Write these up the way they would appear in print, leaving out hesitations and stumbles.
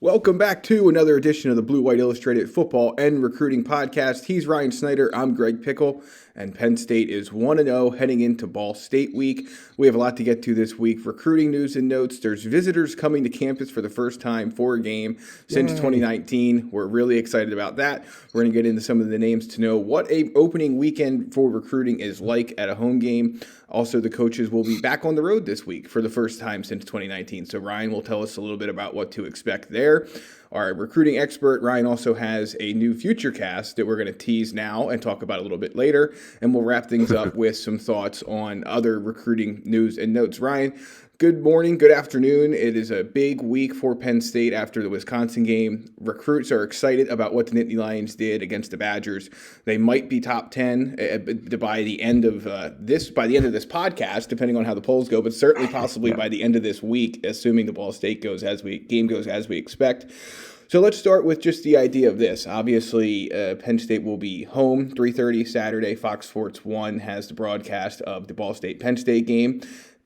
Welcome back to another edition of the Blue White Illustrated Football and Recruiting Podcast. He's Ryan Snyder. I'm Greg Pickel, and Penn State is 1-0 heading into Ball State week. We have a lot to get to this week. Recruiting news and notes. There's visitors coming to campus for the first time for a game since 2019. We're really excited about that. We're going to get into some of the names to know what a opening weekend for recruiting is like at a home game. Also, the coaches will be back on the road this week for the first time since 2019. So Ryan will tell us a little bit about what to expect there. Our recruiting expert, Ryan, also has a new Futurecast that we're going to tease now and talk about a little bit later. And we'll wrap things up with some thoughts on other recruiting news and notes. Ryan, good morning, good afternoon. It is a big week for Penn State after the Wisconsin game. Recruits are excited about what the Nittany Lions did against the Badgers. They might be top 10 by the end of this podcast, depending on how the polls go, but certainly possibly by the end of this week, assuming the Ball State game goes as we expect. So let's start with just the idea of this. Obviously, Penn State will be home 3:30 Saturday. Fox Sports 1 has the broadcast of the Ball State-Penn State game.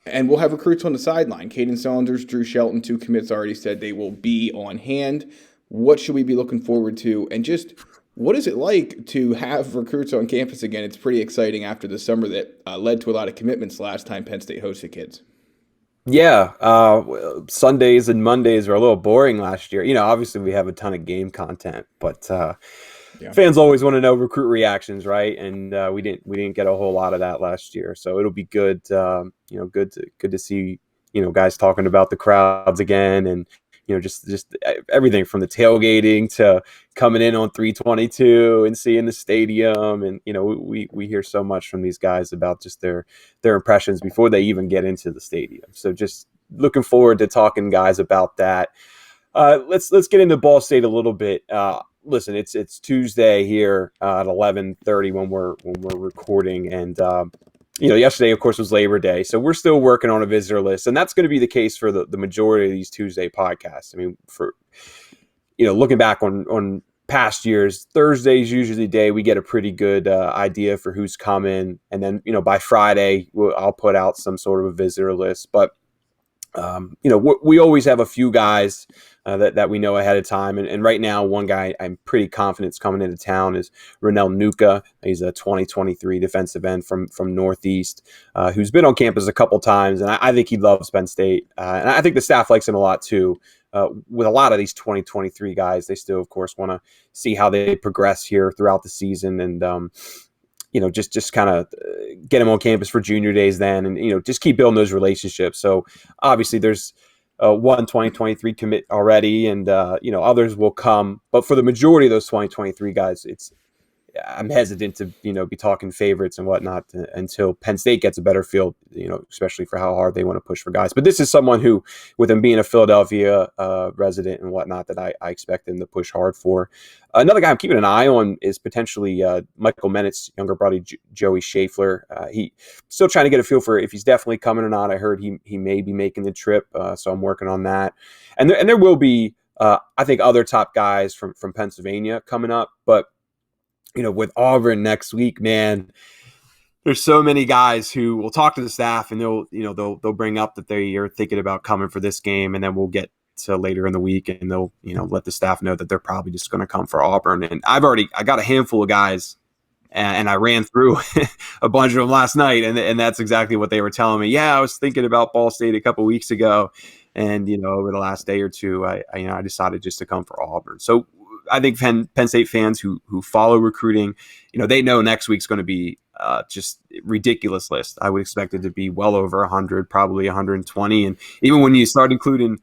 And we'll have recruits on the sideline. Kaden Saunders, Drew Shelton, two commits already said they will be on hand. What should we be looking forward to? And just what is it like to have recruits on campus again? It's pretty exciting after the summer that led to a lot of commitments last time Penn State hosted kids. Yeah, Sundays and Mondays were a little boring last year. Obviously we have a ton of game content, but fans always want to know recruit reactions, right? And we didn't get a whole lot of that last year, so it'll be good. Good to see guys talking about the crowds again, and just everything from the tailgating to coming in on 322 and seeing the stadium. And, we hear so much from these guys about just their impressions before they even get into the stadium. So just looking forward to talking guys about that. Let's get into Ball State a little bit. Listen, it's Tuesday here at 11:30 when we're recording, and yesterday, of course, was Labor Day, so we're still working on a visitor list, and that's going to be the case for the majority of these Tuesday podcasts. I mean, for looking back on past years, Thursday's usually the day we get a pretty good idea for who's coming, and then by Friday I'll put out some sort of a visitor list. But we always have a few guys that we know ahead of time. And right now, one guy I'm pretty confident is coming into town is Renell Nuka. He's a 2023 defensive end from Northeast who's been on campus a couple times. And I think he loves Penn State. And I think the staff likes him a lot, too. With a lot of these 2023 guys, they still, of course, want to see how they progress here throughout the season. And, just kind of get him on campus for junior days then, and, just keep building those relationships. So obviously there's one 2023 commit already, and, others will come. But for the majority of those 2023 guys, I'm hesitant to, be talking favorites and whatnot until Penn State gets a better feel, especially for how hard they want to push for guys. But this is someone who, with him being a Philadelphia resident and whatnot, that I expect him to push hard for. Another guy I'm keeping an eye on is potentially Michael Mennett's younger brother, Joey Schaeffler. He still trying to get a feel for if he's definitely coming or not. I heard he may be making the trip, so I'm working on that. And there will be, I think, other top guys from Pennsylvania coming up, but with Auburn next week, man, there's so many guys who will talk to the staff, and they'll bring up that they are thinking about coming for this game, and then we'll get to later in the week, and they'll let the staff know that they're probably just going to come for Auburn. And I got a handful of guys, and I ran through a bunch of them last night, and that's exactly what they were telling me. Yeah, I was thinking about Ball State a couple weeks ago, and over the last day or two, I decided just to come for Auburn. So I think Penn State fans who follow recruiting, they know next week's going to be just ridiculous list. I would expect it to be well over 100, probably 120. And even when you start including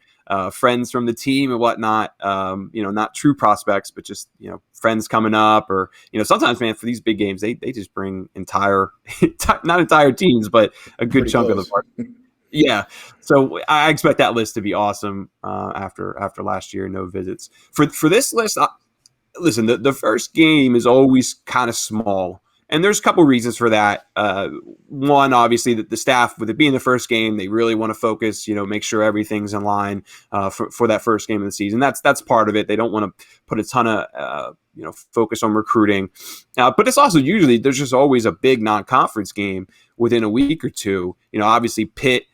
friends from the team and whatnot, not true prospects, but just, friends coming up, or, sometimes, man, for these big games, they just bring not entire teams, but a good chunk of the party. Yeah, so I expect that list to be awesome after last year, no visits. For this list, listen, the first game is always kind of small, and there's a couple reasons for that. One, obviously, that the staff, with it being the first game, they really want to focus, make sure everything's in line for that first game of the season. That's part of it. They don't want to put a ton of focus on recruiting, but it's also usually there's just always a big non-conference game within a week or two. Obviously Pitt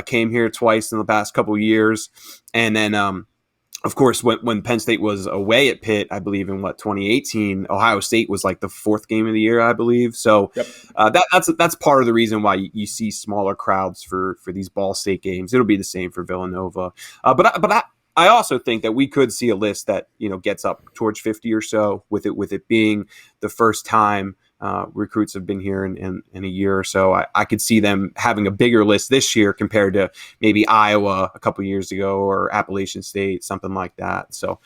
came here twice in the past couple of years, and then of course, when Penn State was away at Pitt, I believe in 2018, Ohio State was like the fourth game of the year, I believe. So Yep. That's part of the reason why you see smaller crowds for these Ball State games. It'll be the same for Villanova. But I also think that we could see a list that gets up towards 50 or so with it being the first time recruits have been here in a year or so. I could see them having a bigger list this year compared to maybe Iowa a couple years ago or Appalachian State, something like that. So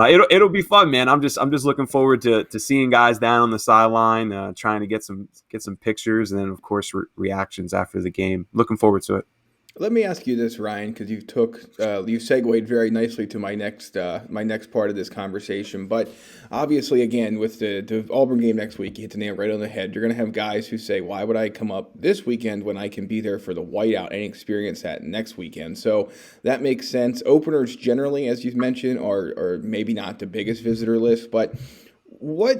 it'll be fun, man. I'm just looking forward to seeing guys down on the sideline, trying to get some pictures, and then of course reactions after the game. Looking forward to it. Let me ask you this, Ryan, because you segued very nicely to my next part of this conversation. But obviously, again, with the Auburn game next week, you hit the nail right on the head. You're going to have guys who say, "Why would I come up this weekend when I can be there for the Whiteout and experience that next weekend?" So that makes sense. Openers generally, as you've mentioned, are maybe not the biggest visitor list, but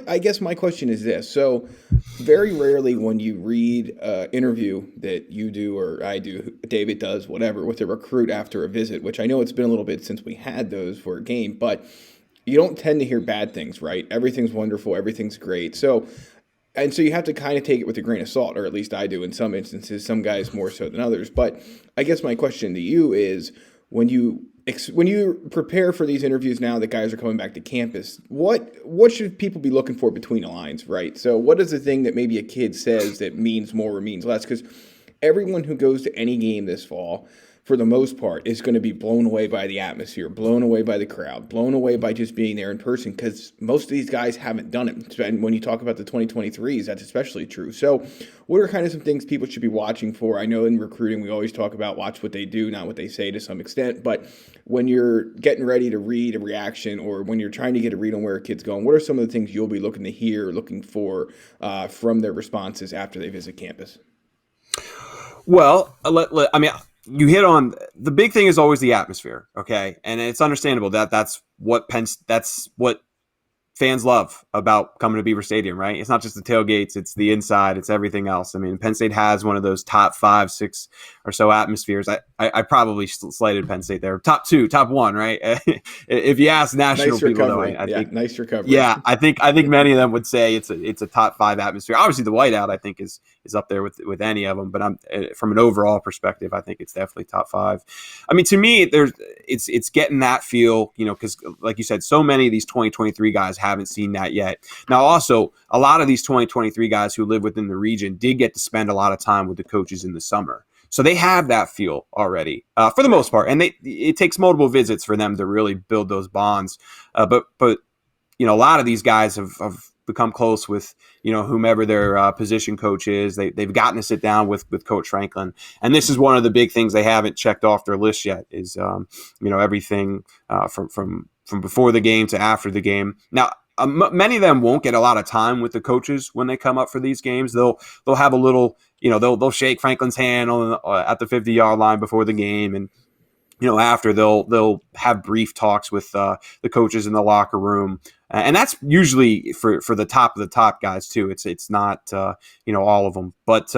I guess my question is this. So very rarely when you read an interview that you do or I do, David does, whatever, with a recruit after a visit, which I know it's been a little bit since we had those for a game, but you don't tend to hear bad things, right? Everything's wonderful. Everything's great. So you have to kind of take it with a grain of salt, or at least I do in some instances, some guys more so than others. But I guess my question to you is, when you prepare for these interviews now that guys are coming back to campus, what should people be looking for between the lines, right? So what is the thing that maybe a kid says that means more or means less? Because everyone who goes to any game this fall, for the most part, is going to be blown away by the atmosphere, blown away by the crowd, blown away by just being there in person, because most of these guys haven't done it. And when you talk about the 2023s, that's especially true. So what are kind of some things people should be watching for? I know in recruiting we always talk about watch what they do, not what they say to some extent. But when you're getting ready to read a reaction, or when you're trying to get a read on where a kid's going, what are some of the things you'll be looking to hear, looking for from their responses after they visit campus? Well, I mean, you hit on the big thing is always the atmosphere, okay? And it's understandable that's what fans love about coming to Beaver Stadium, right? It's not just the tailgates, it's the inside, it's everything else. I mean, Penn State has one of those top 5, 6 or so atmospheres. I probably slighted Penn State there. Top 2, top 1, right? If you ask national people, though, I think nice recovery. Yeah, I think many of them would say it's a top 5 atmosphere. Obviously, the Whiteout I think is up there with any of them, but from an overall perspective, I think it's definitely top 5. I mean, to me, it's getting that feel, because like you said, so many of these 2023 guys haven't seen that yet. Now, also, a lot of these 2023 guys who live within the region did get to spend a lot of time with the coaches in the summer. So they have that feel already for the most part. And it takes multiple visits for them to really build those bonds. But a lot of these guys have become close with, whomever their position coach is. They've gotten to sit down with Coach Franklin. And this is one of the big things they haven't checked off their list yet is, everything from before the game to after the game. Now, many of them won't get a lot of time with the coaches when they come up for these games. They'll have a little, they'll shake Franklin's hand at the 50-yard line before the game, and after they'll have brief talks with the coaches in the locker room, and that's usually for the top of the top guys too. It's not all of them, but.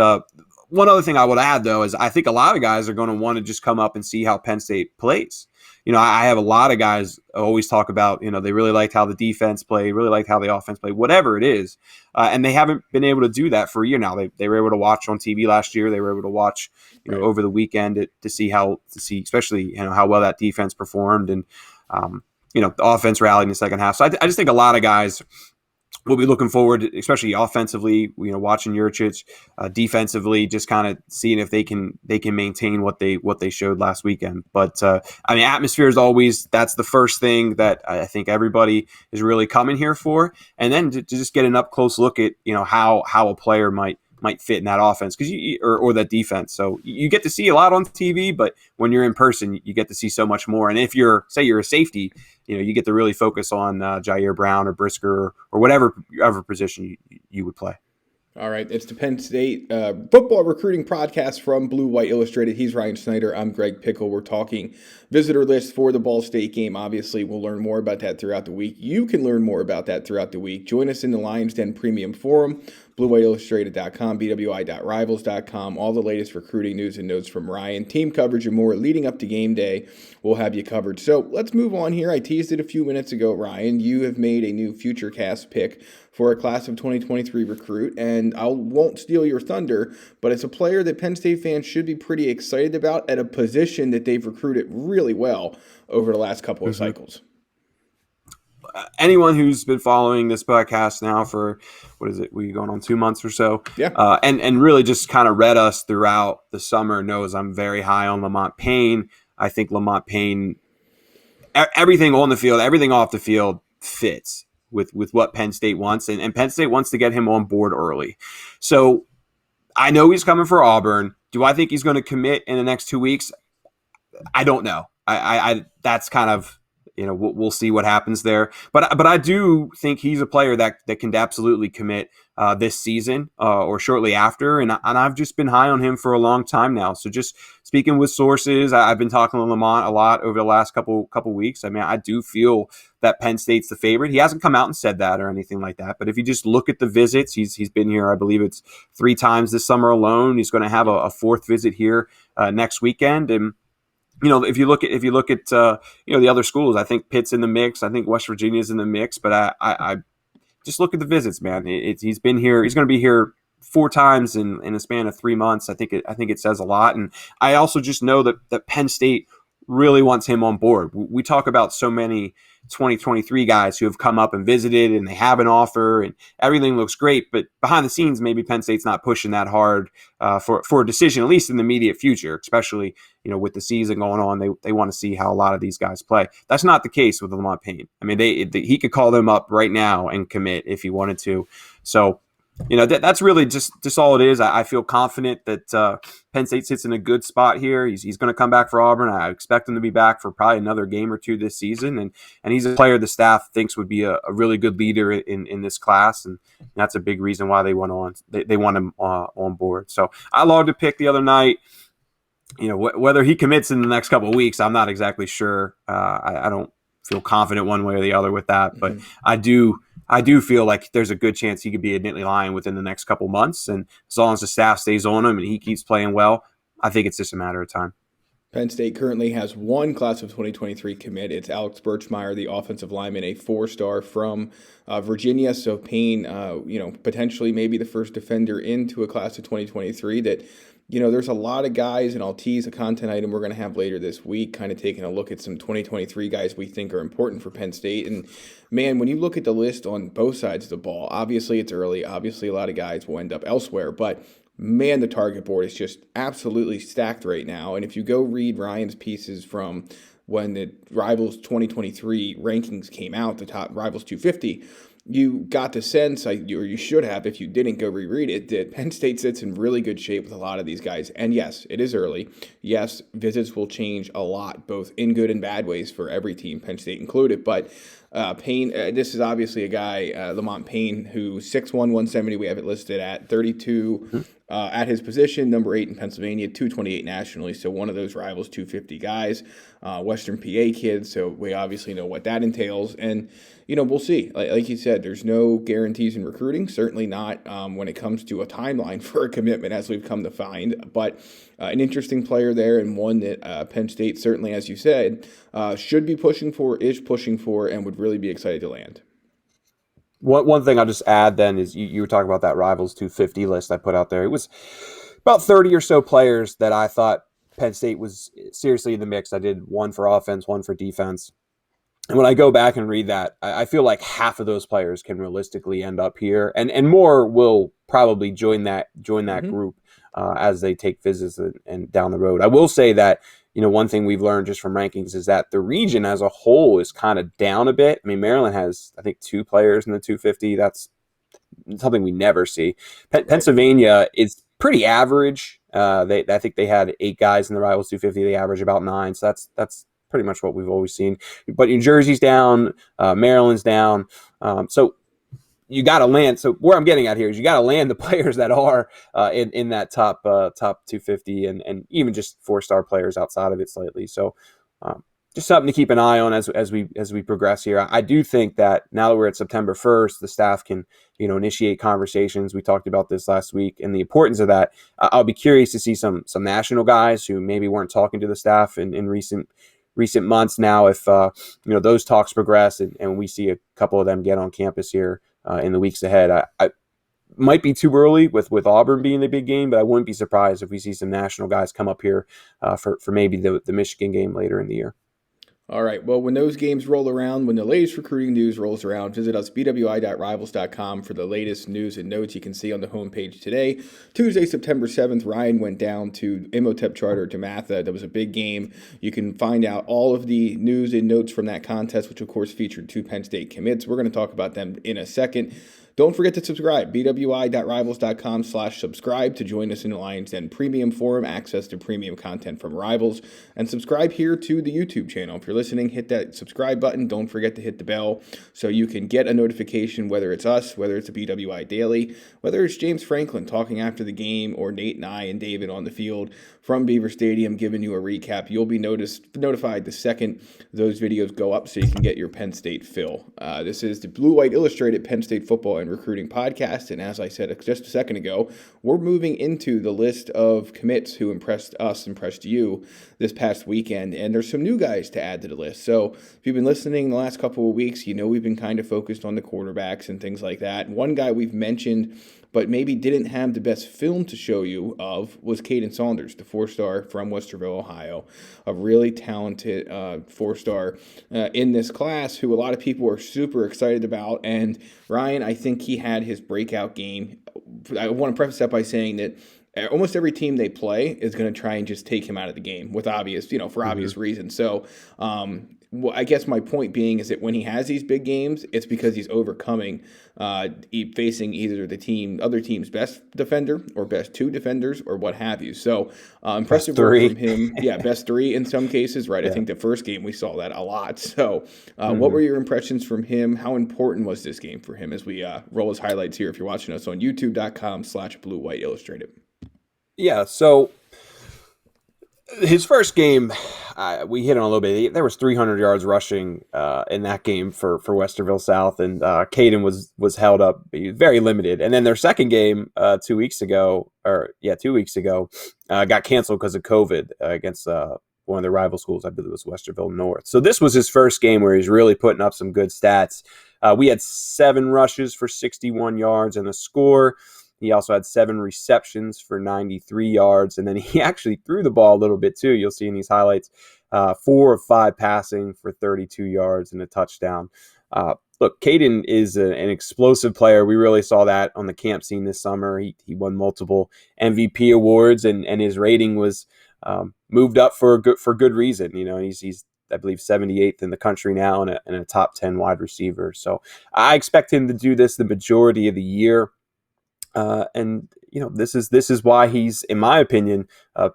One other thing I would add, though, is I think a lot of guys are going to want to just come up and see how Penn State plays. I have a lot of guys always talk about, they really liked how the defense played, really liked how the offense played, whatever it is. And they haven't been able to do that for a year now. They were able to watch on TV last year. They were able to watch, over the weekend to see especially, how well that defense performed. And, the offense rallied in the second half. So I just think a lot of guys we'll be looking forward, especially offensively, watching Yurchich, defensively, just kind of seeing if they can maintain what they showed last weekend. But atmosphere is always, that's the first thing that I think everybody is really coming here for, and then to just get an up close look at how a player might fit in that offense or that defense. So you get to see a lot on TV, but when you're in person, you get to see so much more. And if you're a safety, you get to really focus on Jair Brown or Brisker or whatever position you would play. All right, it's the Penn State football recruiting podcast from Blue White Illustrated. He's Ryan Snyder. I'm Greg Pickel. We're talking visitor list for the Ball State game. Obviously, we'll learn more about that throughout the week. You can learn more about that throughout the week. Join us in the Lions Den Premium Forum. BlueWhiteIllustrated.com, BWI.Rivals.com, all the latest recruiting news and notes from Ryan, team coverage and more leading up to game day. We'll have you covered. So let's move on here. I teased it a few minutes ago, Ryan. You have made a new Futurecast pick for a class of 2023 recruit, and I won't steal your thunder, but it's a player that Penn State fans should be pretty excited about at a position that they've recruited really well over the last couple of cycles. Anyone who's been following this podcast now for, what is it, we going on 2 months or so, and really just kind of read us throughout the summer knows I'm very high on Lamont Payne. I think Lamont Payne, everything on the field, everything off the field fits with what Penn State wants, and Penn State wants to get him on board early. So I know he's coming for Auburn. Do I think he's going to commit in the next 2 weeks? I don't know. I that's kind of, we'll see what happens there. But I do think he's a player that can absolutely commit this season or shortly after. And I've just been high on him for a long time now. So just speaking with sources, I've been talking to Lamont a lot over the last couple weeks. I mean, I do feel that Penn State's the favorite. He hasn't come out and said that or anything like that. But if you just look at the visits, he's been here, I believe it's 3 times this summer alone. He's going to have a 4th visit here next weekend. And if you look at the other schools, I think Pitt's in the mix. I think West Virginia's in the mix. But I just look at the visits, man. He's been here. He's going to be here 4 times in a span of 3 months. I think it says a lot. And I also just know that Penn State really wants him on board. We talk about so many 2023 guys who have come up and visited and they have an offer and everything looks great, but behind the scenes, maybe Penn State's not pushing that hard for a decision, at least in the immediate future, especially, with the season going on. They want to see how a lot of these guys play. That's not the case with Lamont Payne. I mean, he could call them up right now and commit if he wanted to. So, that's really just all it is. I feel confident that Penn State sits in a good spot here. He's going to come back for Auburn. I expect him to be back for probably another game or 2 this season. And he's a player the staff thinks would be a really good leader in this class. And that's a big reason why they want him on board. So I logged a pick the other night. Whether he commits in the next couple of weeks, I'm not exactly sure. I don't feel confident one way or the other with that, but I do feel like there's a good chance he could be a Nittany Lion within the next couple months. And as long as the staff stays on him and he keeps playing well, I think it's just a matter of time. Penn State currently has 1 class of 2023 commit. It's Alex Birchmeyer, the offensive lineman, a 4-star from Virginia. So Payne, potentially maybe the first defender into a class of 2023 that, there's a lot of guys, and I'll tease a content item we're going to have later this week, kind of taking a look at some 2023 guys we think are important for Penn State. And, man, when you look at the list on both sides of the ball, obviously it's early. Obviously a lot of guys will end up elsewhere. But, man, the target board is just absolutely stacked right now. And if you go read Ryan's pieces from when the Rivals 2023 rankings came out, the top Rivals 250, you got the sense, or you should have if you didn't go reread it, that Penn State sits in really good shape with a lot of these guys. And yes, it is early. Yes, visits will change a lot, both in good and bad ways for every team, Penn State included. But Payne, this is obviously a guy, Lamont Payne, who 6'1", 170, we have it listed at 32 at his position, number 8 in Pennsylvania, 228 nationally, so one of those Rivals 250 guys, Western PA kid, so we obviously know what that entails. And, we'll see. Like you said, there's no guarantees in recruiting, certainly not when it comes to a timeline for a commitment, as we've come to find. But an interesting player there, and one that Penn State certainly, as you said, should be pushing for, is pushing for, and would really be excited to land. One thing I'll just add then is you were talking about that Rivals 250 list I put out there. It was about 30 or so players that I thought Penn State was seriously in the mix. I did 1 for offense, 1 for defense. And when I go back and read that, I feel like half of those players can realistically end up here, and more will probably join that group as they take visits and down the road. I will say that, one thing we've learned just from rankings is that the region as a whole is kind of down a bit. I mean, Maryland has, I think, 2 players in the 250. That's something we never see. Pennsylvania is pretty average. I think they had 8 guys in the Rivals 250. They average about 9. So that's pretty much what we've always seen. But New Jersey's down, Maryland's down. So you got to land. So where I'm getting at here is you got to land the players that are in that top 250 and even just 4-star players outside of it slightly. So just something to keep an eye on as we progress here. I do think that now that we're at September 1st, the staff can initiate conversations. We talked about this last week and the importance of that. I'll be curious to see some national guys who maybe weren't talking to the staff in recent months. Now, if those talks progress and we see a couple of them get on campus here in the weeks ahead, I might be too early with Auburn being the big game, but I wouldn't be surprised if we see some national guys come up here for maybe the Michigan game later in the year. All right. Well, when those games roll around, when the latest recruiting news rolls around, visit us, bwi.rivals.com, for the latest news and notes you can see on the homepage today. Tuesday, September 7th, Ryan went down to Imhotep Charter DeMatha. That was a big game. You can find out all of the news and notes from that contest, which, of course, featured 2 Penn State commits. We're going to talk about them in a second. Don't forget to subscribe, bwi.rivals.com/subscribe to join us in the Lions Den Premium Forum, access to premium content from Rivals, and subscribe here to the YouTube channel. If you're listening, hit that subscribe button. Don't forget to hit the bell so you can get a notification, whether it's us, whether it's a BWI Daily, whether it's James Franklin talking after the game, or Nate and I and David on the field from Beaver Stadium giving you a recap. You'll be notified the second those videos go up so you can get your Penn State fill. This is the Blue White Illustrated Penn State Football and Recruiting Podcast, and as I said just a second ago, we're moving into the list of commits who impressed you this past weekend, and there's some new guys to add to the list. So if you've been listening the last couple of weeks, we've been kind of focused on the quarterbacks and things like that. One guy we've mentioned but maybe didn't have the best film to show you of was Kaden Saunders, the 4-star from Westerville, Ohio, a really talented 4-star in this class who a lot of people are super excited about. And Ryan, I think he had his breakout game. I want to preface that by saying that almost every team they play is going to try and just take him out of the game with obvious reasons. So, I guess my point being is that when he has these big games, it's because he's overcoming, facing either other team's best defender or best 2 defenders or what have you. So, impressive work from him. Yeah, best 3 in some cases, right? Yeah. I think the first game we saw that a lot. So, what were your impressions from him? How important was this game for him as we roll his highlights here if you're watching us on youtube.com/Blue White Illustrated? Yeah, so his first game, we hit on a little bit. There was 300 yards rushing in that game for Westerville South, and Kaden was held up very limited. And then their second game 2 weeks ago, got canceled because of COVID against one of the rival schools. I believe it was Westerville North. So this was his first game where he's really putting up some good stats. We had 7 rushes for 61 yards and a score. He also had 7 receptions for 93 yards, and then he actually threw the ball a little bit too. You'll see in these highlights, 4 of 5 passing for 32 yards and a touchdown. Look, Kaden is an explosive player. We really saw that on the camp scene this summer. He won multiple MVP awards, and his rating was moved up for good reason. He's I believe 78th in the country now and a top 10 wide receiver. So I expect him to do this the majority of the year. This is why he's, in my opinion,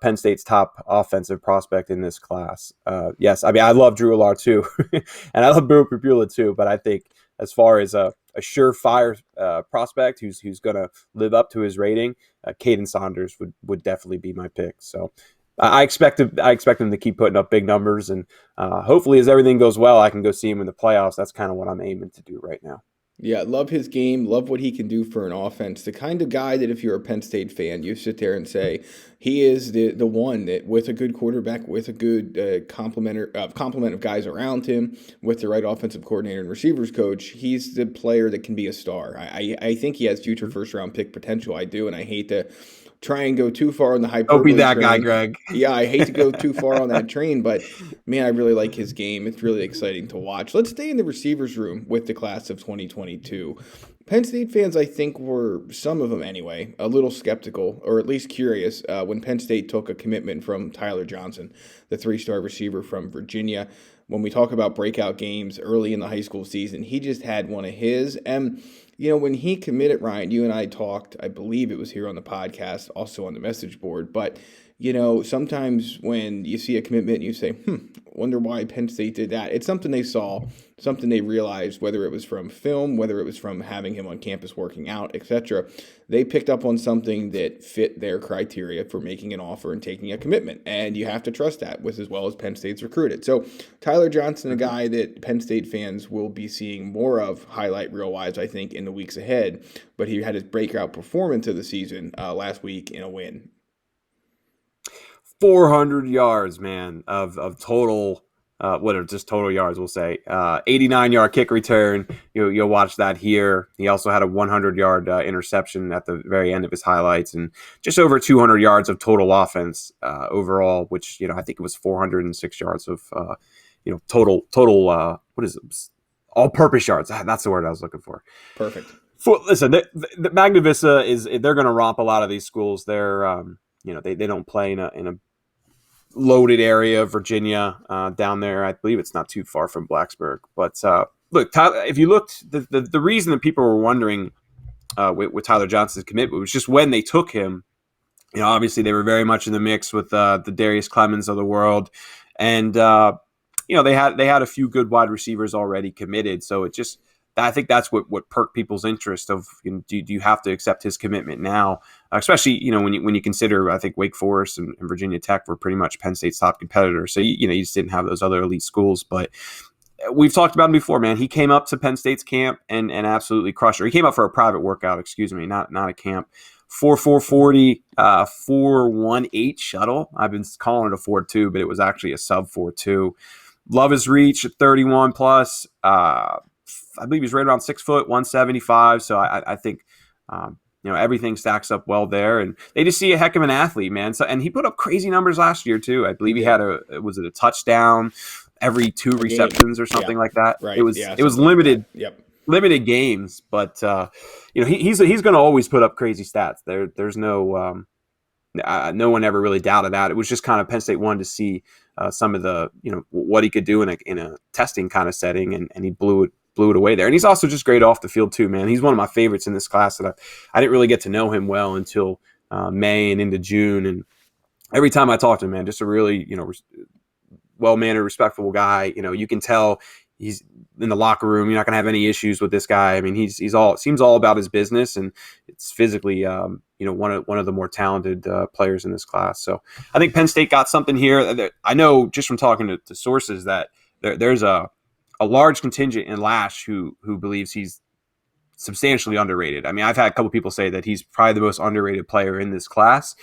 Penn State's top offensive prospect in this class. Yes, I mean, I love Drew Allard too, and I love Bill Papula too, but I think as far as a surefire prospect who's going to live up to his rating, Kaden Saunders would definitely be my pick. So I expect him to keep putting up big numbers, and hopefully as everything goes well, I can go see him in the playoffs. That's kind of what I'm aiming to do right now. Yeah, love his game, love what he can do for an offense. The kind of guy that if you're a Penn State fan, you sit there and say, he is the one that with a good quarterback, with a good complement of guys around him, with the right offensive coordinator and receivers coach, he's the player that can be a star. I think he has future first-round pick potential. I do, and I hate to try and go too far on the hyperbole. Don't be that train. Guy, Greg. Yeah, I hate to go too far on that train, but man, I really like his game. It's really exciting to watch. Let's stay in the receivers room with the class of 2022. Penn State fans, I think, were, some of them anyway, a little skeptical, or at least curious, when Penn State took a commitment from Tyler Johnson, the 3-star receiver from Virginia. When we talk about breakout games early in the high school season, he just had one of his. And when he committed, Ryan, you and I talked, I believe it was here on the podcast, also on the message board, but sometimes when you see a commitment, you say, wonder why Penn State did that. It's something they saw, something they realized, whether it was from film, whether it was from having him on campus working out, etc. They picked up on something that fit their criteria for making an offer and taking a commitment. And you have to trust that with as well as Penn State's recruited. So Tyler Johnson, a guy that Penn State fans will be seeing more of highlight reel-wise, I think, in the weeks ahead. But he had his breakout performance of the season last week in a win. 400 yards, man, of total, just total yards, we'll say. 89-yard kick return. You'll watch that here. He also had a 100-yard interception at the very end of his highlights, and just over 200 yards of total offense overall, which, I think it was 406 yards of, total, what is it? All-purpose yards. That's the word I was looking for. Perfect. Listen, the Magna Vista they're going to romp a lot of these schools. They're, they don't play in a loaded area of Virginia down there. I believe it's not too far from Blacksburg. But look, Tyler, if you looked, the reason that people were wondering with Tyler Johnson's commitment was just when they took him. Obviously they were very much in the mix with the Darius Clemens of the world, and they had a few good wide receivers already committed. So it just, I think that's what perked people's interest of, do you have to accept his commitment now? Especially, when you consider, I think Wake Forest and Virginia Tech were pretty much Penn State's top competitors. So, you just didn't have those other elite schools. But we've talked about him before, man. He came up to Penn State's camp and absolutely crushed it. He came up for a private workout, not a camp. 4.40, 4.18 shuttle. I've been calling it a 4.2, but it was actually a sub 4.2. Love his reach at 31 plus. I believe he's right around 6 foot, 175. So I think, everything stacks up well there, and they just see a heck of an athlete, man. So, and he put up crazy numbers last year too. I believe he had was it a touchdown every 2 receptions or something like that? Right. It was limited. Like yep. Limited games, but he's going to always put up crazy stats. There's no one ever really doubted that. It was just kind of Penn State wanted to see some of the what he could do in a testing kind of setting, and he blew it away there. And he's also just great off the field too, man. He's one of my favorites in this class that I didn't really get to know him well until May and into June. And every time I talk to him, man, just a really, well-mannered, respectful guy. You can tell he's in the locker room. You're not going to have any issues with this guy. I mean, he's all, seems all about his business, and it's physically, one of the more talented players in this class. So I think Penn State got something here. I know just from talking to sources that there's a large contingent in Lash who believes he's substantially underrated. I mean, I've had a couple people say that he's probably the most underrated player in this class.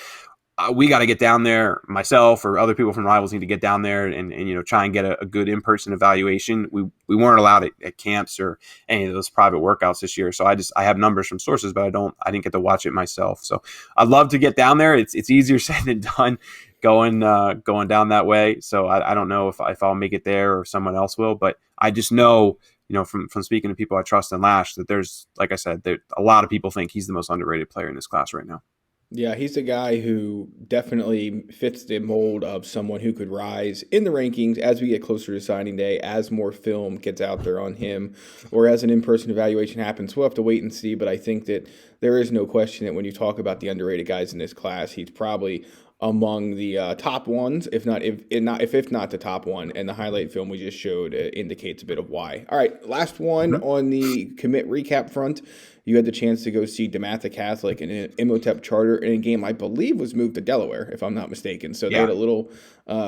We got to get down there, myself or other people from Rivals need to get down there and try and get a good in-person evaluation. We weren't allowed at camps or any of those private workouts this year. So I have numbers from sources, but I didn't get to watch it myself. So I'd love to get down there. It's easier said than done going down that way. So I don't know if I'll make it there or someone else will, but I just know, from speaking to people I trust in Lash, that there's, like I said, a lot of people think he's the most underrated player in this class right now. Yeah, he's a guy who definitely fits the mold of someone who could rise in the rankings as we get closer to signing day, as more film gets out there on him, or as an in-person evaluation happens. We'll have to wait and see, but I think that there is no question that when you talk about the underrated guys in this class, he's probably among the top ones, if not the top one, and the highlight film we just showed indicates a bit of why. All right, last one on the commit recap front. You had the chance to go see DeMatha Catholic in an Imhotep charter in a game I believe was moved to Delaware, if I'm not mistaken. So they had a little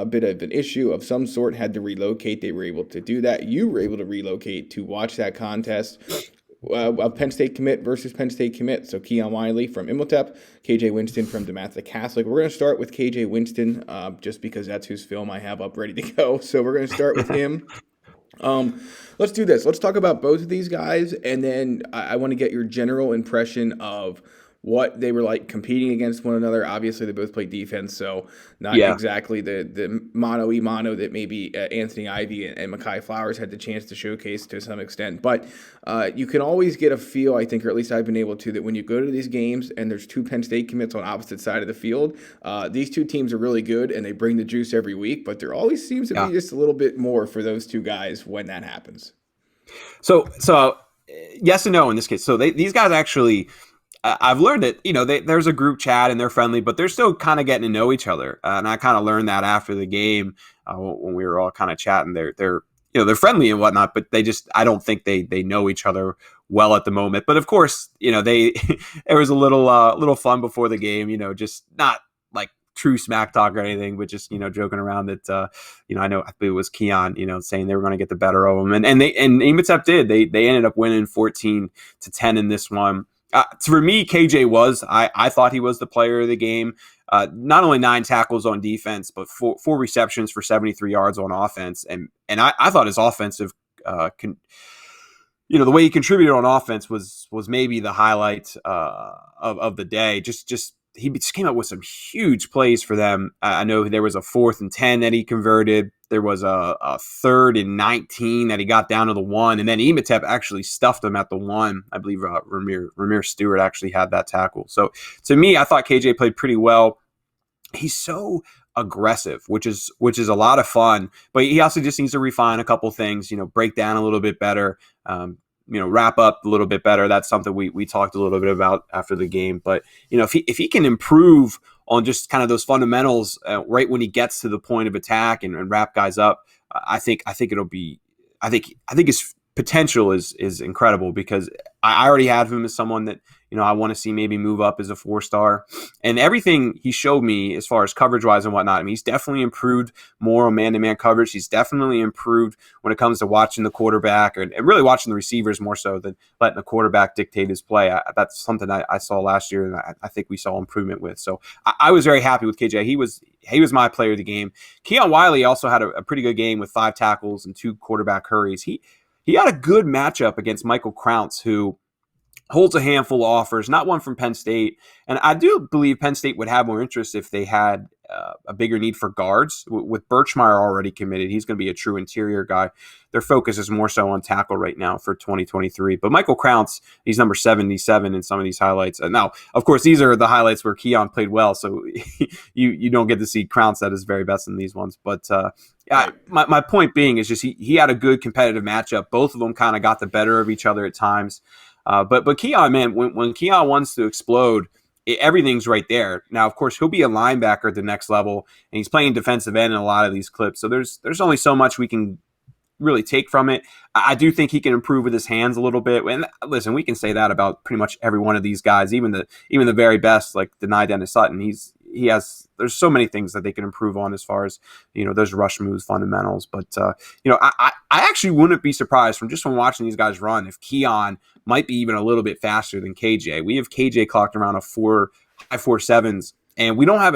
bit of an issue of some sort, had to relocate. They were able to do that. You were able to relocate to watch that contest of Penn State commit versus Penn State commit. So Keon Wiley from Imhotep, KJ Winston from DeMatha Catholic. We're going to start with KJ Winston just because that's whose film I have up ready to go. So we're going to start with him. Let's do this. Let's talk about both of these guys, and then I want to get your general impression of what they were like competing against one another. Obviously, they both play defense, so not exactly the mano-y-mano that maybe Anthony Ivy and Mekhi Flowers had the chance to showcase to some extent. But you can always get a feel, I think, or at least I've been able to, that when you go to these games and there's two Penn State commits on opposite side of the field, these two teams are really good and they bring the juice every week, but there always seems to be just a little bit more for those two guys when that happens. So yes and no in this case. So these guys actually, I've learned that, there's a group chat and they're friendly, but they're still kind of getting to know each other. And I kind of learned that after the game when we were all kind of chatting. They're friendly and whatnot, but I don't think they know each other well at the moment. But of course, there was a little fun before the game, just not like true smack talk or anything, but just, joking around that, I know it was Keon, saying they were going to get the better of them. And Ematep did. They ended up winning 14-10 in this one. For me, KJ I thought he was the player of the game. Not only 9 tackles on defense, but four receptions for 73 yards on offense. And I thought his offensive, the way he contributed on offense was maybe the highlight of the day. He just came up with some huge plays for them. I know there was a 4th and 10 that he converted. There was a 3rd and 19 that he got down to the 1, and then Ematep actually stuffed him at the 1. I believe Ramir Stewart actually had that tackle. So to me, I thought KJ played pretty well. He's so aggressive, which is a lot of fun, but he also just needs to refine a couple things, break down a little bit better, wrap up a little bit better. That's something we talked a little bit about after the game. But, if he can improve on just kind of those fundamentals right when he gets to the point of attack and wrap guys up, I think his potential is incredible, because I already have him as someone that, I want to see maybe move up as a 4-star. And everything he showed me as far as coverage-wise and whatnot, he's definitely improved more on man-to-man coverage. He's definitely improved when it comes to watching the quarterback and really watching the receivers more so than letting the quarterback dictate his play. That's something I saw last year, and I think we saw improvement with. So I was very happy with KJ. He was my player of the game. Keon Wiley also had a pretty good game with 5 tackles and 2 quarterback hurries. He had a good matchup against Michael Krauntz, who holds a handful of offers, not one from Penn State. And I do believe Penn State would have more interest if they had a bigger need for guards. With Birchmeyer already committed, he's going to be a true interior guy. Their focus is more so on tackle right now for 2023. But Michael Krauntz, he's number 77 in some of these highlights. And now, of course, these are the highlights where Keon played well, so you don't get to see Krauntz at his very best in these ones. But my point being is just he had a good competitive matchup. Both of them kind of got the better of each other at times. But Keon, man, when Keon wants to explode, everything's right there. Now, of course, he'll be a linebacker at the next level, and he's playing defensive end in a lot of these clips. So there's only so much we can really take from it. I do think he can improve with his hands a little bit. And listen, we can say that about pretty much every one of these guys, even the very best, like Denai Dennis Sutton. There's so many things that they can improve on as far as, those rush moves, fundamentals. But, I actually wouldn't be surprised from watching these guys run if Keon might be even a little bit faster than KJ. We have KJ clocked around a 4.57s, and we don't have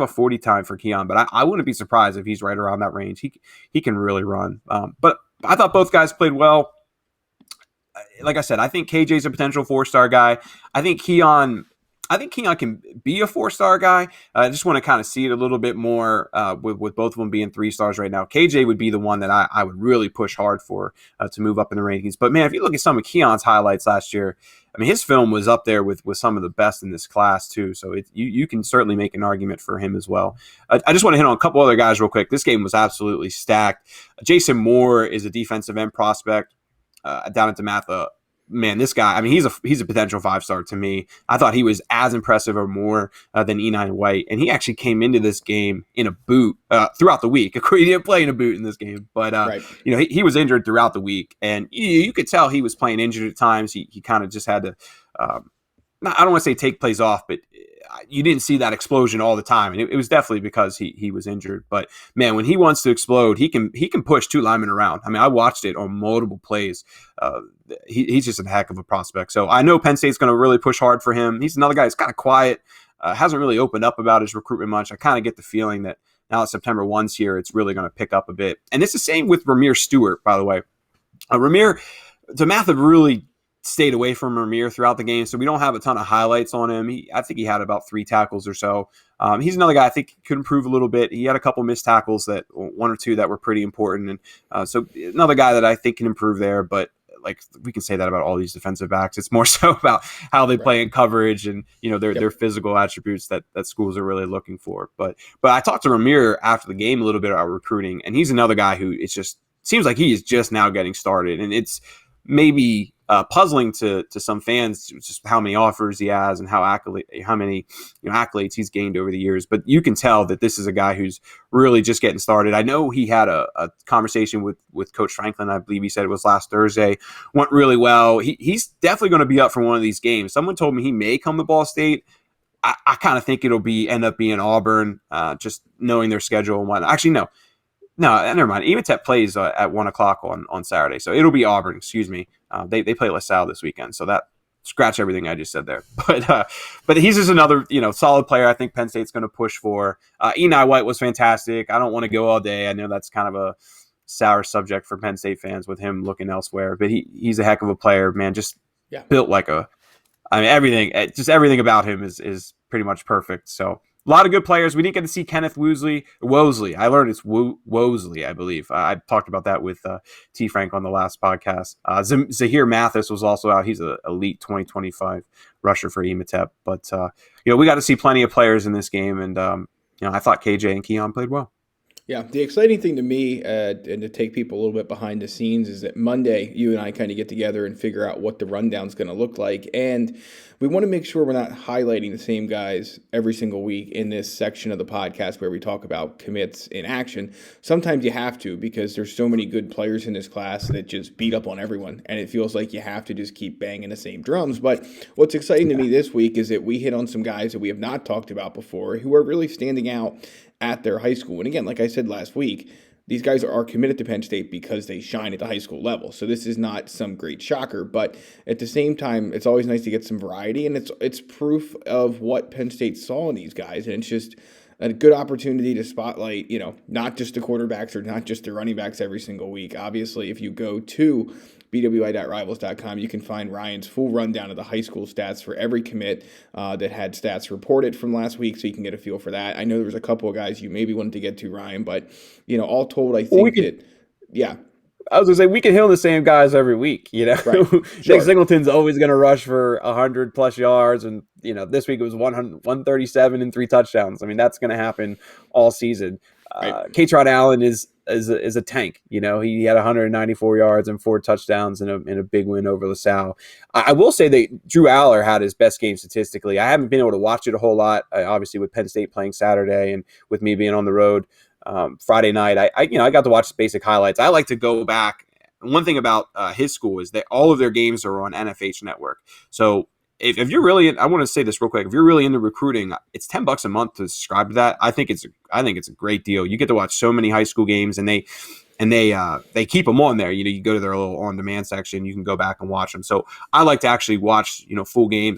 a 40 time for Keon, but I wouldn't be surprised if he's right around that range. He can really run. But I thought both guys played well. Like I said, I think KJ's a potential 4-star guy. I think Keon can be a 4-star guy. I just want to kind of see it a little bit more with both of them being 3 stars right now. KJ would be the one that I would really push hard for to move up in the rankings. But, man, if you look at some of Keon's highlights last year, his film was up there with some of the best in this class too. So you can certainly make an argument for him as well. I just want to hit on a couple other guys real quick. This game was absolutely stacked. Jason Moore is a defensive end prospect down at DeMatha. Man, this guy, he's a potential 5-star to me. I thought he was as impressive or more than E9 White. And he actually came into this game in a boot throughout the week. Of course, he didn't play in a boot in this game, but right. He was injured throughout the week. And you could tell he was playing injured at times. He kind of just had to, I don't want to say take plays off, but you didn't see that explosion all the time. And it was definitely because he was injured. But, man, when he wants to explode, he can push 2 linemen around. I watched it on multiple plays. He's just a heck of a prospect. So I know Penn State's going to really push hard for him. He's another guy who's kind of quiet, hasn't really opened up about his recruitment much. I kind of get the feeling that now that September 1's here, it's really going to pick up a bit. And it's the same with Ramir Stewart, by the way. Ramir, DeMatha really stayed away from Ramir throughout the game, so we don't have a ton of highlights on him. I think he had about 3 tackles or so. He's another guy I think could improve a little bit. He had a couple missed tackles, 1 or 2 that were pretty important, and so another guy that I think can improve there. But we can say that about all these defensive backs. It's more so about how they play in coverage and their physical attributes that schools are really looking for. But I talked to Ramir after the game a little bit about recruiting, and he's another guy who it just seems like he is just now getting started, and it's maybe puzzling to some fans, just how many offers he has and how many accolades he's gained over the years. But you can tell that this is a guy who's really just getting started. I know he had a conversation with Coach Franklin. I believe he said it was last Thursday. Went really well. He's definitely going to be up for one of these games. Someone told me he may come to Ball State. I kind of think it'll end up being Auburn, just knowing their schedule and whatnot. Actually, no, never mind. Ematep plays at 1 o'clock on Saturday, so it'll be Auburn. Excuse me. They play LaSalle this weekend, so that scratch everything I just said there. But he's just another solid player. I think Penn State's going to push for. Eni White was fantastic. I don't want to go all day. I know that's kind of a sour subject for Penn State fans with him looking elsewhere, but he's a heck of a player, man. Just built like a. I mean, everything about him is pretty much perfect. So a lot of good players. We didn't get to see Kenneth Wosley. I learned it's Wosley, I believe. I talked about that with T. Frank on the last podcast. Zahir Mathis was also out. He's an elite 2025 rusher for Ematep. But we got to see plenty of players in this game, and I thought KJ and Keon played well. Yeah, the exciting thing to me, and to take people a little bit behind the scenes, is that Monday, you and I kind of get together and figure out what the rundown's going to look like. And we want to make sure we're not highlighting the same guys every single week in this section of the podcast where we talk about commits in action. Sometimes you have to, because there's so many good players in this class that just beat up on everyone, and it feels like you have to just keep banging the same drums. But what's exciting to me this week is that we hit on some guys that we have not talked about before who are really standing out at their high school. And again, like I said last week, these guys are committed to Penn State because they shine at the high school level. So this is not some great shocker, but at the same time, it's always nice to get some variety, and it's proof of what Penn State saw in these guys. And it's just a good opportunity to spotlight, not just the quarterbacks or not just the running backs every single week. Obviously, if you go to bwi.rivals.com, you can find Ryan's full rundown of the high school stats for every commit that had stats reported from last week, so you can get a feel for that. I know there was a couple of guys you maybe wanted to get to, Ryan, but all told, I think I was going to say, we can hit on the same guys every week, Right. Nick Sure. Singleton's always going to rush for 100-plus yards, and, this week it was 137 and 3 touchdowns. I mean, that's going to happen all season. Right. K-Trot Allen is a tank. He had 194 yards and 4 touchdowns in a big win over LaSalle. I will say that Drew Aller had his best game statistically. I haven't been able to watch it a whole lot, obviously with Penn State playing Saturday and with me being on the road Friday night. I got to watch basic highlights. I like to go back. One thing about his school is that all of their games are on NFH Network. So if you're really, I want to say this real quick. If you're really into recruiting, it's $10 a month to subscribe to that. I think it's a great deal. You get to watch so many high school games, and they keep them on there. You go to their little on-demand section. You can go back and watch them. So I like to actually watch full games.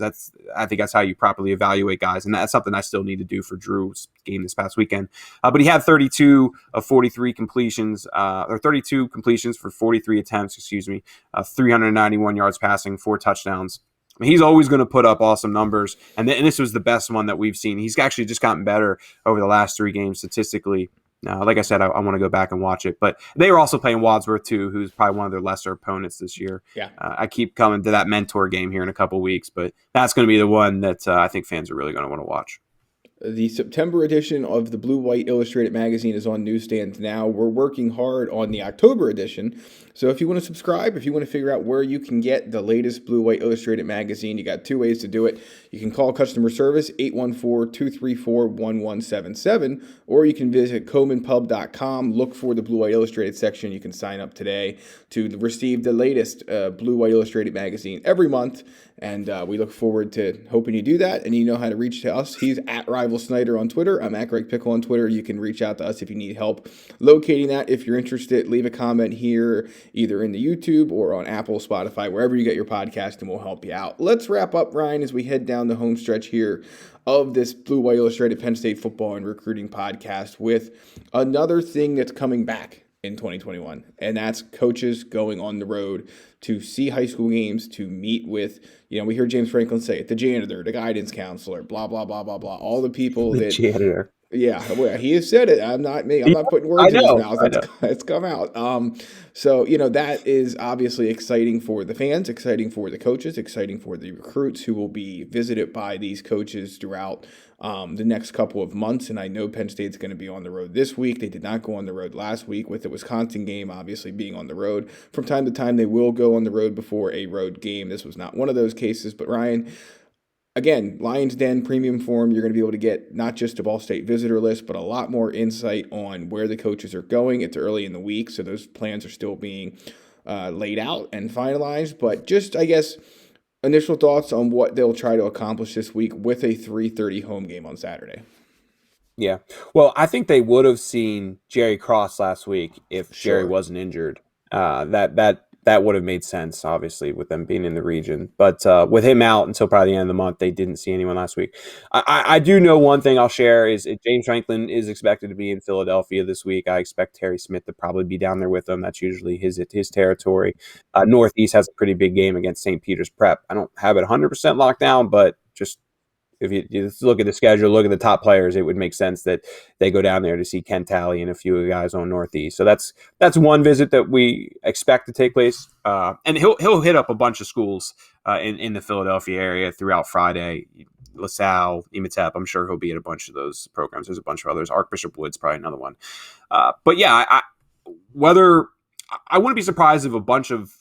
I think that's how you properly evaluate guys, and that's something I still need to do for Drew's game this past weekend. But he had 32 of 43 completions, or 32 completions for 43 attempts. 391 yards passing, 4 touchdowns. I mean, he's always going to put up awesome numbers, and this was the best one that we've seen. He's actually just gotten better over the last 3 games statistically. Like I said, I want to go back and watch it. But they were also playing Wadsworth, too, who's probably one of their lesser opponents this year. Yeah. I keep coming to that mentor game here in a couple weeks, but that's going to be the one that I think fans are really going to want to watch. The September edition of the Blue White Illustrated magazine is on newsstands now. We're working hard on the October edition. So if you want to subscribe, if you want to figure out where you can get the latest Blue White Illustrated magazine, you got 2 ways to do it. You can call customer service 814-234-1177, or you can visit colemanpub.com, look for the Blue White Illustrated section. You can sign up today to receive the latest Blue White Illustrated magazine every month. And we look forward to hoping you do that. And you know how to reach to us. He's at Rival Snyder on Twitter. I'm at Greg Pickel on Twitter. You can reach out to us if you need help locating that. If you're interested, leave a comment here, either in the YouTube or on Apple, Spotify, wherever you get your podcast, and we'll help you out. Let's wrap up, Ryan, as we head down the home stretch here of this Blue White Illustrated Penn State football and recruiting podcast with another thing that's coming back in 2021, and that's coaches going on the road to see high school games, to meet with, we hear James Franklin say it, the janitor, the guidance counselor, blah, blah, blah, blah, blah, all the people the janitor. Yeah, well, he has said it. I'm not me. I'm Yeah, not putting I words in his know. mouth. I know. It's come out. So that is obviously exciting for the fans, exciting for the coaches, exciting for the recruits who will be visited by these coaches throughout the next couple of months. And I know Penn State's going to be on the road this week. They did not go on the road last week with the Wisconsin game, obviously being on the road. From time to time, they will go on the road before a road game. This was not one of those cases, but Ryan. Again, Lions Den premium form, you're going to be able to get not just a Ball State visitor list, but a lot more insight on where the coaches are going. It's early in the week, so those plans are still being laid out and finalized. But just, I guess, initial thoughts on what they'll try to accomplish this week with a 3:30 home game on Saturday. Yeah. Well, I think they would have seen Jerry Cross last week if Jerry Sure. wasn't injured. That would have made sense, obviously, with them being in the region. But with him out until probably the end of the month, they didn't see anyone last week. I do know one thing I'll share is James Franklin is expected to be in Philadelphia this week. I expect Terry Smith to probably be down there with him. That's usually his territory. Northeast has a pretty big game against St. Peter's Prep. I don't have it 100% locked down, but just if you just look at the schedule, look at the top players, it would make sense that they go down there to see Ken Talley and a few of the guys on Northeast. So that's one visit that we expect to take place. And he'll hit up a bunch of schools in the Philadelphia area throughout Friday. LaSalle, Ematep, I'm sure he'll be at a bunch of those programs. There's a bunch of others. Archbishop Wood's probably another one. But yeah, I wouldn't be surprised if a bunch of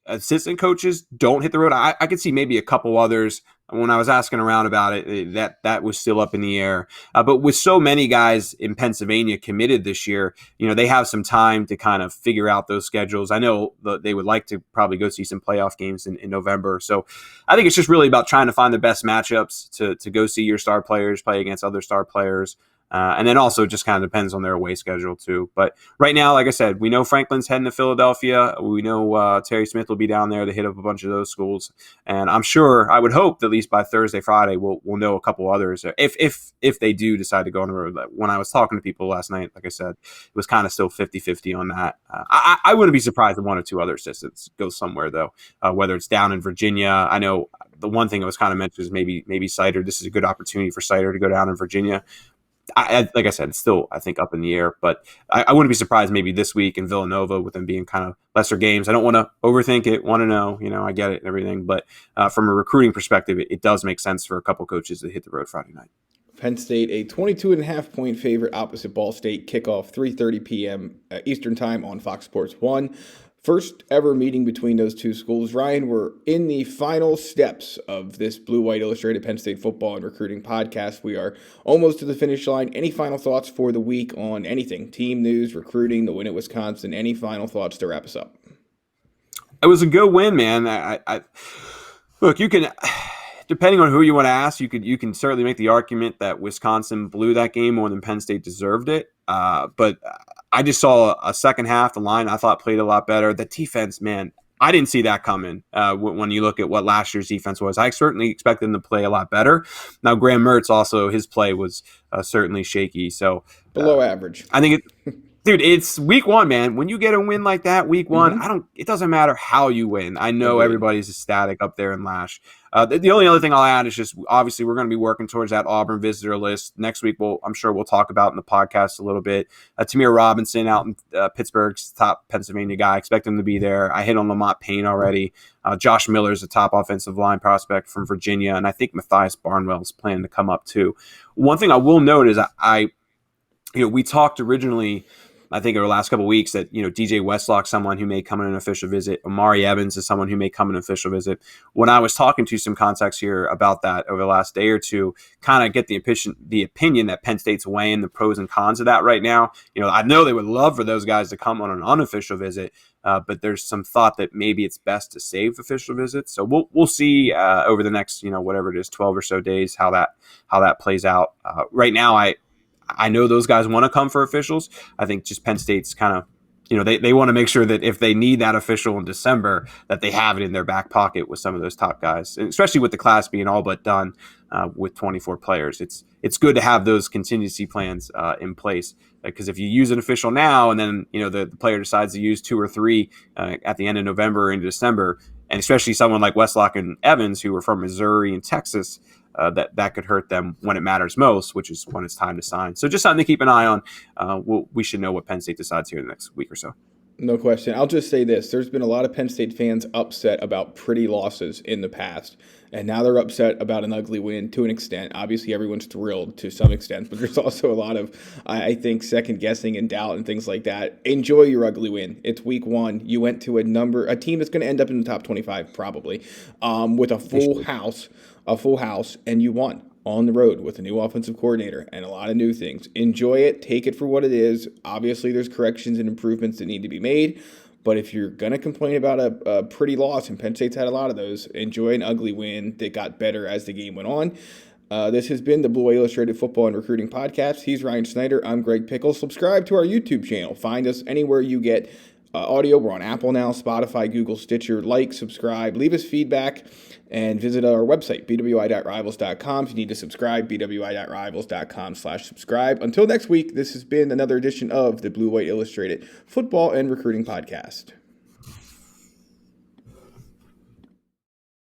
assistant coaches don't hit the road. I could see maybe a couple others. When I was asking around about it, that was still up in the air. But with so many guys in Pennsylvania committed this year, they have some time to kind of figure out those schedules. I know they would like to probably go see some playoff games in November. So I think it's just really about trying to find the best matchups to go see your star players play against other star players. And then also just kind of depends on their away schedule too. But right now, like I said, we know Franklin's heading to Philadelphia. We know Terry Smith will be down there to hit up a bunch of those schools. And I'm sure, I would hope that at least by Thursday, Friday, we'll know a couple others if they do decide to go on the road. When I was talking to people last night, like I said, it was kind of still 50-50 on that. I wouldn't be surprised if one or two other assistants go somewhere though, whether it's down in Virginia. I know the one thing that was kind of mentioned is maybe Snyder. This is a good opportunity for Snyder to go down in Virginia. Like I said, it's still, I think, up in the air, but I wouldn't be surprised maybe this week in Villanova with them being kind of lesser games. I don't want to overthink it, want to know, I get it and everything, but from a recruiting perspective, it does make sense for a couple coaches to hit the road Friday night. Penn State, a 22.5-point favorite opposite Ball State, kickoff 3:30 p.m. Eastern Time on Fox Sports 1. First ever meeting between those two schools. Ryan, we're in the final steps of this Blue White Illustrated Penn State Football and Recruiting podcast. We are almost to the finish line. Any final thoughts for the week on anything? Team news, recruiting, the win at Wisconsin. Any final thoughts to wrap us up? It was a good win, man. Look, you can, depending on who you want to ask, you can certainly make the argument that Wisconsin blew that game more than Penn State deserved it. But I just saw a second half. The line I thought played a lot better. The defense, man, I didn't see that coming. When you look at what last year's defense was, I certainly expected them to play a lot better. Now, Graham Mertz also, his play was certainly shaky. So below average. I think dude, it's week one, man. When you get a win like that, week one, it doesn't matter how you win. I know everybody's ecstatic up there in Lash. The only other thing I'll add is just, obviously, we're going to be working towards that Auburn visitor list. Next week, I'm sure we'll talk about in the podcast a little bit. Tamir Robinson out in Pittsburgh's top Pennsylvania guy. I expect him to be there. I hit on Lamont Payne already. Josh Miller's a top offensive line prospect from Virginia, and I think Matthias Barnwell's planning to come up too. One thing I will note is we talked originally, I think over the last couple of weeks, that DJ Westlock, someone who may come on an official visit. Amari Evans is someone who may come on an official visit. When I was talking to some contacts here about that over the last day or two, kind of get the opinion that Penn State's weighing the pros and cons of that right now. I know they would love for those guys to come on an unofficial visit, but there's some thought that maybe it's best to save official visits. So we'll see over the next whatever it is, 12 or so days, how that plays out. Right now, I know those guys want to come for officials. I think just Penn State's kind of, they want to make sure that if they need that official in December, that they have it in their back pocket with some of those top guys, and especially with the class being all but done with 24 players. It's good to have those contingency plans in place, because if you use an official now and then the player decides to use two or three at the end of November into December, and especially someone like Westlock and Evans who are from Missouri and Texas, that could hurt them when it matters most, which is when it's time to sign. So just something to keep an eye on. We should know what Penn State decides here in the next week or so. No question. I'll just say this. There's been a lot of Penn State fans upset about pretty losses in the past, and now they're upset about an ugly win to an extent. Obviously, everyone's thrilled to some extent, but there's also a lot of, I think, second-guessing and doubt and things like that. Enjoy your ugly win. It's week 1. You went to a team that's going to end up in the top 25 probably, with a full house, and you won on the road with a new offensive coordinator and a lot of new things. Enjoy it. Take it for what it is. Obviously, there's corrections and improvements that need to be made. But if you're going to complain about a pretty loss, and Penn State's had a lot of those, enjoy an ugly win that got better as the game went on. This has been the Blue White Illustrated Football and Recruiting Podcast. He's Ryan Snyder. I'm Greg Pickel. Subscribe to our YouTube channel. Find us anywhere you get audio. We're on Apple now, Spotify, Google, Stitcher. Like, subscribe, leave us feedback, and visit our website, bwi.rivals.com. If you need to subscribe, bwi.rivals.com/subscribe. Until next week, this has been another edition of the Blue White Illustrated Football and Recruiting Podcast.